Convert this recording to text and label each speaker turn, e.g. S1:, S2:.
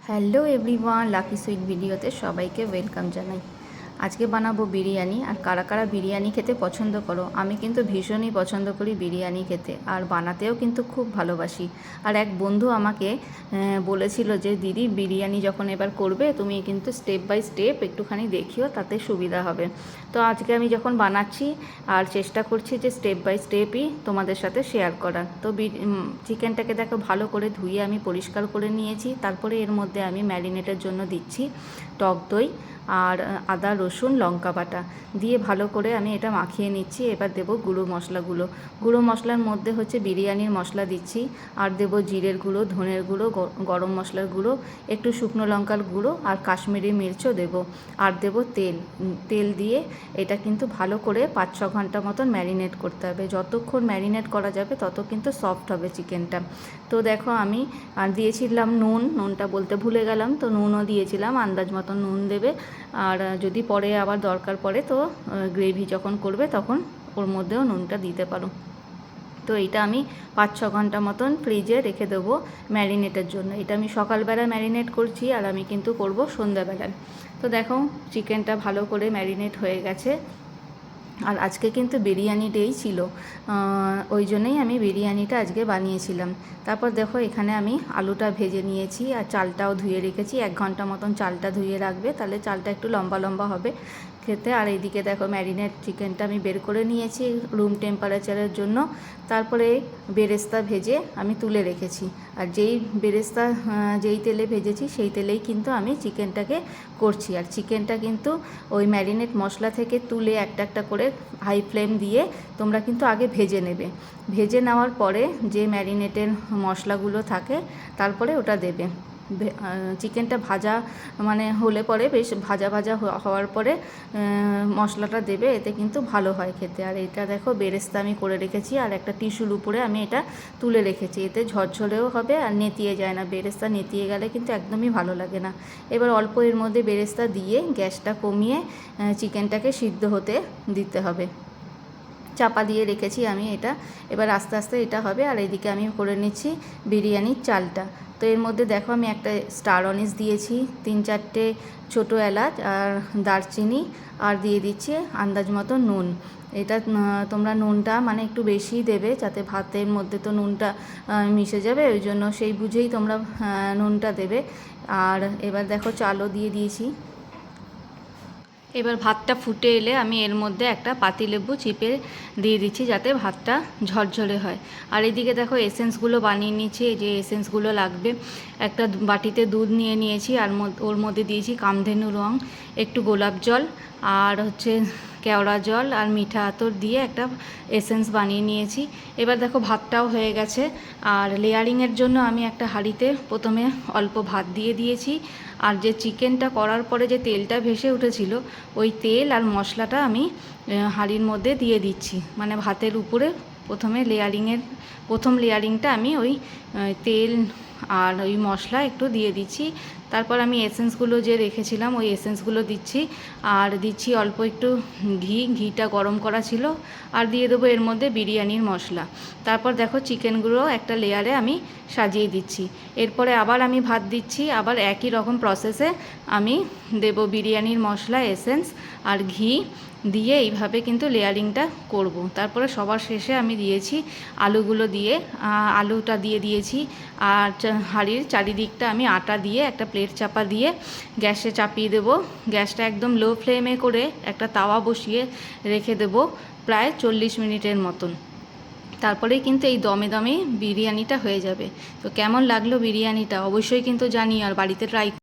S1: Hello everyone, lucky sweet ভিডিওতে সবাইকে welcome জানাই। আজকে বানাবো বিরিয়ানি। আর কারা কারা বিরিয়ানি খেতে পছন্দ করো? আমি কিন্তু ভীষণই পছন্দ করি বিরিয়ানি খেতে, আর বানাতেও কিন্তু খুব ভালোবাসি। আর এক বন্ধু আমাকে বলেছিল যে দিদি, বিরিয়ানি যখন এবার করবে তুমি কিন্তু স্টেপ বাই স্টেপ একটুখানি দেখিও, তাতে সুবিধা হবে। তো আজকে আমি যখন বানাচ্ছি আর চেষ্টা করছি যে স্টেপ বাই স্টেপই তোমাদের সাথে শেয়ার করার। তো চিকেনটাকে দেখো ভালো করে ধুয়ে আমি পরিষ্কার করে নিয়েছি। তারপরে এর মধ্যে আমি ম্যারিনেটের জন্য দিচ্ছি টক দই আর আদা রসুন লঙ্কা বাটা দিয়ে ভালো করে আমি এটা মাখিয়ে নিচ্ছি। এবার দেবো গুঁড়ো মশলাগুলো। গুঁড়ো মশলার মধ্যে হচ্ছে বিরিয়ানির মশলা দিচ্ছি, আর দেবো জিরের গুঁড়ো, ধনের গুঁড়ো, গরম মশলার গুঁড়ো, একটু শুকনো লঙ্কার গুঁড়ো আর কাশ্মীরি মির্চও দেবো। আর দেবো তেল দিয়ে এটা কিন্তু ভালো করে 5-6 ঘন্টা মতন ম্যারিনেট করতে হবে। যতক্ষণ ম্যারিনেট করা যাবে তত কিন্তু সফট হবে চিকেনটা। তো দেখো আমি দিয়েছিলাম নুনটা বলতে ভুলে গেলাম, তো নুনও দিয়েছিলাম, আন্দাজ মতন নুন দেবে। আর যদি পরে আবার দরকার পড়ে তো গ্রেভি যখন করবে তখন ওর মধ্যেও নুনটা দিতে পারো। তো এটা আমি 5-6 ঘন্টা মতন ফ্রিজে রেখে দেবো ম্যারিনেটের জন্য। এটা আমি সকালবেলা ম্যারিনেট করছি, আর আমি কিন্তু করব সন্ধ্যাবেলায়। তো দেখো চিকেনটা ভালো করে ম্যারিনেট হয়ে গেছে। আর আজকে কিন্তু বিরিয়ানি ডেই ছিল, ওই জন্যই আমি বিরিয়ানিটা আজকে বানিয়েছিলাম। তারপর দেখো এখানে আমি আলুটা ভেজে নিয়েছি, আর চালটাও ধুয়ে রেখেছি। 1 ঘন্টা মতন চালটা ধুয়ে রাখবে, তাহলে চালটা একটু লম্বা লম্বা হবে খেতে। আর এইদিকে দেখো ম্যারিনেট চিকেনটা আমি বের করে নিয়েছি রুম টেম্পারেচারের জন্য। তারপরে বেরেস্তা ভেজে আমি তুলে রেখেছি। আর যেই তেলে ভেজেছি সেই তেলেই কিন্তু আমি চিকেনটাকে করছি। আর চিকেনটা কিন্তু ওই ম্যারিনেট মশলা থেকে তুলে একটা একটা করে হাই ফ্লেম দিয়ে তোমরা কিন্তু আগে ভেজে নেবে। ভেজে নেওয়ার পরে যে ম্যারিনেটের মশলাগুলো থাকে তারপরে ওটা দেবে। চিকেনটা ভাজা মানে হলে পরে বেশ ভাজা ভাজা হওয়ার পরে মশলাটা দেবে, এতে কিন্তু ভালো হয় খেতে। আর এটা দেখো বেরেস্তা আমি করে রেখেছি, আর একটা টিস্যুর উপরে আমি এটা তুলে রেখেছি। এতে ঝরঝরেও হবে আর নেতিয়ে যায় না। বেরেস্তা নেতিয়ে গেলে কিন্তু একদমই ভালো লাগে না। এবার অল্প এর মধ্যে বেরেস্তা দিয়ে গ্যাসটা কমিয়ে চিকেনটাকে সিদ্ধ হতে দিতে হবে। চাপা দিয়ে রেখেছি আমি এটা। এবার আস্তে আস্তে এটা হবে। আর এদিকে আমি করে নিচ্ছি বিরিয়ানির চালটা। তো এর মধ্যে দেখো আমি একটা স্টার অনিস দিয়েছি, 3-4টে ছোটো এলাচ আর দারচিনি, আর দিয়ে দিচ্ছি আন্দাজ মতো নুন। এটা তোমরা নুনটা মানে একটু বেশিই দেবে, যাতে ভাতের মধ্যে তো নুনটা মিশে যাবে, ওই জন্য সেই বুঝেই তোমরা নুনটা দেবে। আর এবার দেখো চালও দিয়ে দিয়েছি। এবার ভাতটা ফুটে এলে আমি এর মধ্যে একটা পাতিলেবু চিপে দিয়ে দিচ্ছি, যাতে ভাতটা ঝরঝরে হয়। আর এদিকে দেখো এসেন্সগুলো বানিয়ে নিয়েছি। এই যে এসেন্সগুলো লাগবে, একটা বাটিতে দুধ নিয়ে নিয়েছি, আর ওর মধ্যে দিয়েছি কামধেনু রং, একটু গোলাপ জল, আর হচ্ছে কেওড়া জল আর মিঠা আতর দিয়ে একটা এসেন্স বানিয়ে নিয়েছি। এবার দেখো ভাতটাও হয়ে গেছে। আর লেয়ারিংয়ের জন্য আমি একটা হাঁড়িতে প্রথমে অল্প ভাত দিয়ে দিয়েছি। আর যে চিকেনটা করার পরে যে তেলটা ভেসে উঠেছিল, ওই তেল আর মশলাটা আমি হাঁড়ির মধ্যে দিয়ে দিচ্ছি। মানে ভাতের উপরে প্রথম লেয়ারিংটা আমি ওই তেল আর ওই মশলা একটু দিয়ে দিচ্ছি। তারপর আমি এসেন্সগুলো যে রেখেছিলাম ওই এসেন্সগুলো দিচ্ছি, আর দিচ্ছি অল্প একটু ঘিটা গরম করা ছিল, আর দিয়ে দেবো এর মধ্যে বিরিয়ানির মশলা। তারপর দেখো চিকেনগুলো একটা লেয়ারে আমি সাজিয়ে দিচ্ছি। এরপরে আবার আমি ভাত দিচ্ছি, আবার একই রকম প্রসেসে আমি দেব বিরিয়ানির মশলা, এসেন্স আর ঘি দিয়ে এইভাবে কিন্তু লেয়ারিংটা করব। তারপরে সবার শেষে আমি দিয়েছি আলুটা দিয়ে দিয়েছি। আর হাঁড়ির চারিদিকটা আমি আটা দিয়ে একটা প্লেট চাপা দিয়ে গ্যাসে চাপিয়ে দেব। গ্যাসটা একদম লো ফ্লেমে করে একটা তাওয়া বসিয়ে রেখে দেব প্রায় 40 মিনিটের মতন। তারপরেই কিন্তু এই দমে দমে বিরিয়ানিটা হয়ে যাবে। তো কেমন লাগলো বিরিয়ানিটা অবশ্যই কিন্তু জানিও, আর বাড়িতে ট্রাই